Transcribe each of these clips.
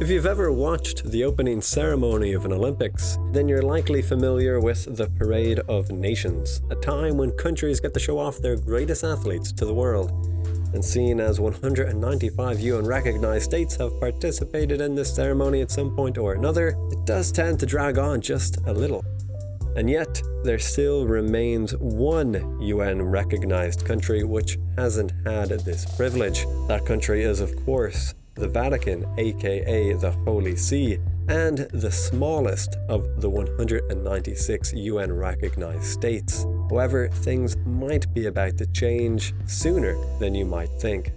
If you've ever watched the opening ceremony of an Olympics, then you're likely familiar with the Parade of Nations, a time when countries get to show off their greatest athletes to the world. And seeing as 195 UN-recognized states have participated in this ceremony at some point or another, it does tend to drag on just a little. And yet, there still remains one UN-recognized country which hasn't had this privilege. That country is, of course, the Vatican, aka the Holy See, and the smallest of the 196 UN-recognized states. However, things might be about to change sooner than you might think.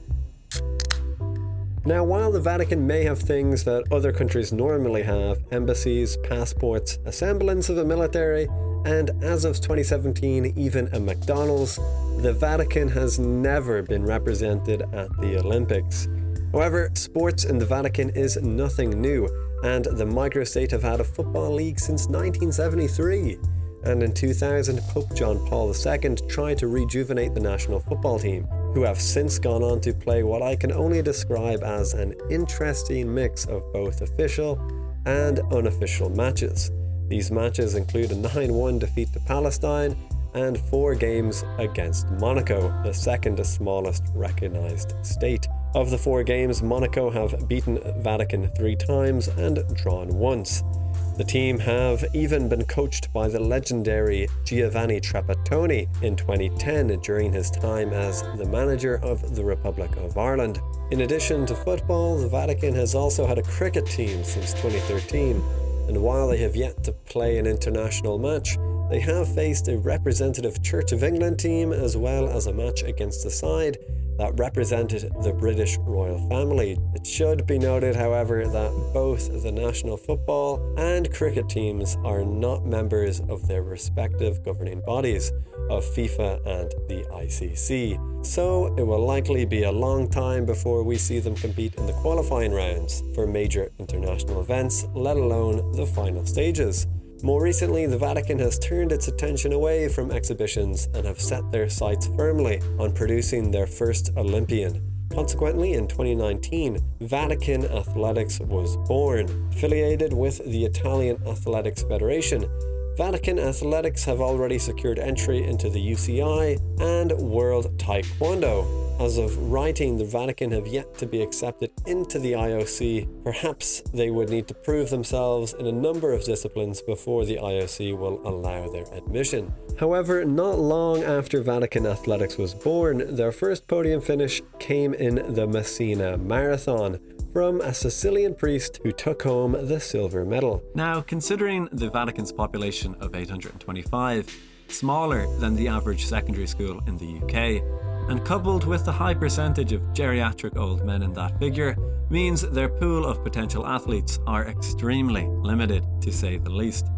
Now, while the Vatican may have things that other countries normally have, embassies, passports, a semblance of a military, and as of 2017, even a McDonald's, the Vatican has never been represented at the Olympics. However, sports in the Vatican is nothing new, and the microstate have had a football league since 1973. And in 2000, Pope John Paul II tried to rejuvenate the national football team, who have since gone on to play what I can only describe as an interesting mix of both official and unofficial matches. These matches include a 9-1 defeat to Palestine and 4 games against Monaco, the second smallest recognized state. Of the 4 games, Monaco have beaten Vatican 3 times and drawn once. The team have even been coached by the legendary Giovanni Trapattoni in 2010 during his time as the manager of the Republic of Ireland. In addition to football, the Vatican has also had a cricket team since 2013, and while they have yet to play an international match, they have faced a representative Church of England team as well as a match against the side that represented the British royal family. It should be noted, however, that both the national football and cricket teams are not members of their respective governing bodies of FIFA and the ICC, so it will likely be a long time before we see them compete in the qualifying rounds for major international events, let alone the final stages. More recently, the Vatican has turned its attention away from exhibitions and have set their sights firmly on producing their first Olympian. Consequently, in 2019, Vatican Athletics was born. Affiliated with the Italian Athletics Federation, Vatican Athletics have already secured entry into the UCI and World Taekwondo. As of writing, the Vatican have yet to be accepted into the IOC. Perhaps they would need to prove themselves in a number of disciplines before the IOC will allow their admission. However, not long after Vatican Athletics was born, their first podium finish came in the Messina Marathon, from a Sicilian priest who took home the silver medal. Now, considering the Vatican's population of 825, smaller than the average secondary school in the UK, and coupled with the high percentage of geriatric old men in that figure, means their pool of potential athletes are extremely limited, to say the least.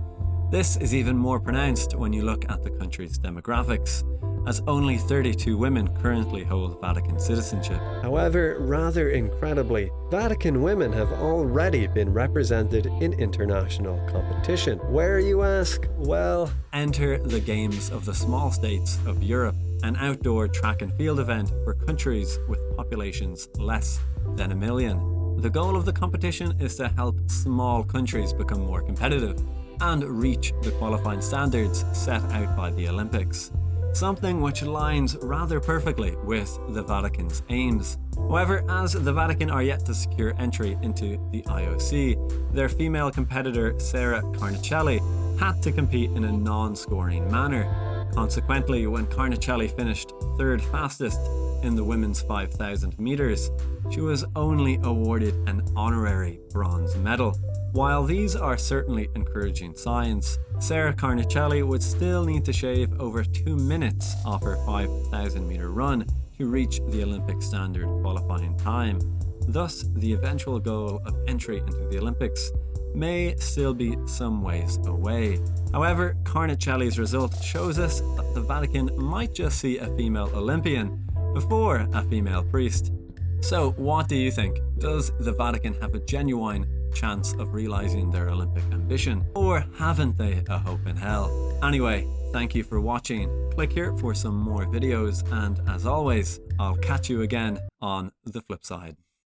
This is even more pronounced when you look at the country's demographics, as only 32 women currently hold Vatican citizenship. However, rather incredibly, Vatican women have already been represented in international competition. Where, you ask? Well, enter the Games of the Small States of Europe, an outdoor track and field event for countries with populations less than 1 million. The goal of the competition is to help small countries become more competitive and reach the qualifying standards set out by the Olympics, something which aligns rather perfectly with the Vatican's aims. However, as the Vatican are yet to secure entry into the IOC, their female competitor Sarah Carnicelli had to compete in a non-scoring manner. Consequently, when Carnicelli finished 3rd fastest in the women's 5,000 meters, she was only awarded an honorary bronze medal. While these are certainly encouraging signs, Sarah Carnicelli would still need to shave over 2 minutes off her 5,000 meter run to reach the Olympic standard qualifying time. Thus, the eventual goal of entry into the Olympics may still be some ways away. However, Carnicelli's result shows us that the Vatican might just see a female Olympian before a female priest. So, what do you think? Does the Vatican have a genuine chance of realizing their Olympic ambition, or haven't they a hope in hell? Anyway, thank you for watching. Click here for some more videos, and as always, I'll catch you again on the flip side.